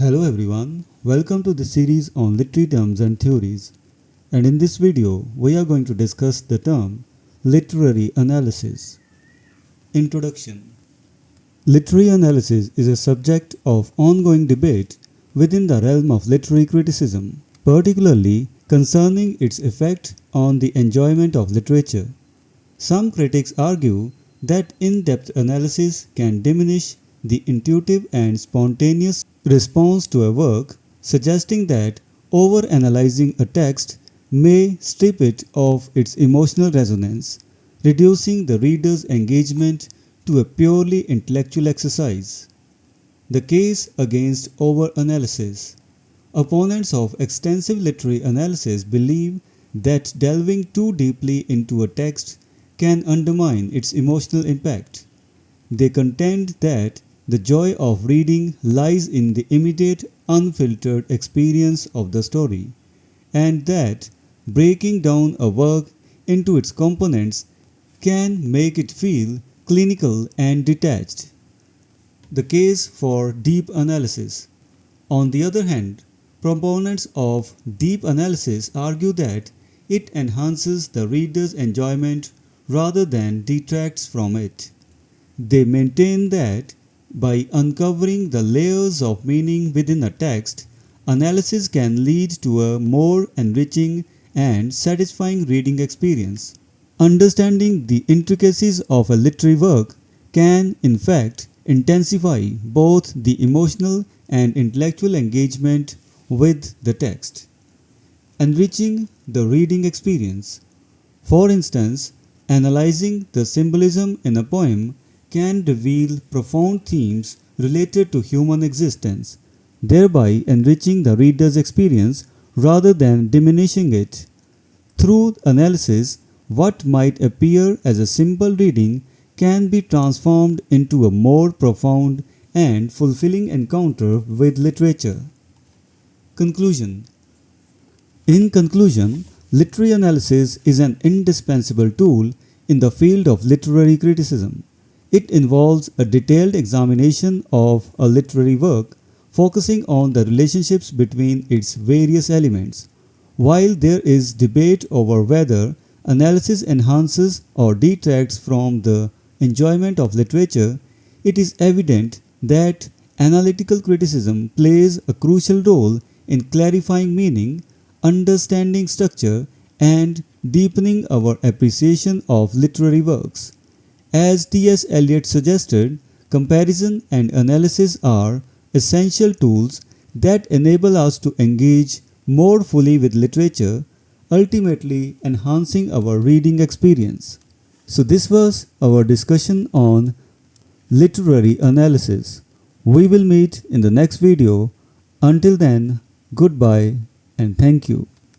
Hello everyone, welcome to the series on literary terms and theories. And in this video, we are going to discuss the term literary analysis. Introduction. Literary analysis is a subject of ongoing debate within the realm of literary criticism, particularly concerning its effect on the enjoyment of literature. Some critics argue that in-depth analysis can diminish the intuitive and spontaneous response to a work, suggesting that over-analyzing a text may strip it of its emotional resonance, reducing the reader's engagement to a purely intellectual exercise. The case against over-analysis. Opponents of extensive literary analysis believe that delving too deeply into a text can undermine its emotional impact. They contend that the joy of reading lies in the immediate, unfiltered experience of the story, and that breaking down a work into its components can make it feel clinical and detached. The case for deep analysis. On the other hand, proponents of deep analysis argue that it enhances the reader's enjoyment rather than detracts from it. They maintain that by uncovering the layers of meaning within a text, analysis can lead to a more enriching and satisfying reading experience. Understanding the intricacies of a literary work can, in fact, intensify both the emotional and intellectual engagement with the text. Enriching the reading experience. For instance, analyzing the symbolism in a poem can reveal profound themes related to human existence, thereby enriching the reader's experience rather than diminishing it. Through analysis, what might appear as a simple reading can be transformed into a more profound and fulfilling encounter with literature. Conclusion. In conclusion, literary analysis is an indispensable tool in the field of literary criticism. It involves a detailed examination of a literary work, focusing on the relationships between its various elements. While there is debate over whether analysis enhances or detracts from the enjoyment of literature, it is evident that analytical criticism plays a crucial role in clarifying meaning, understanding structure, and deepening our appreciation of literary works. As T.S. Eliot suggested, comparison and analysis are essential tools that enable us to engage more fully with literature, ultimately enhancing our reading experience. So this was our discussion on literary analysis. We will meet in the next video. Until then, goodbye and thank you.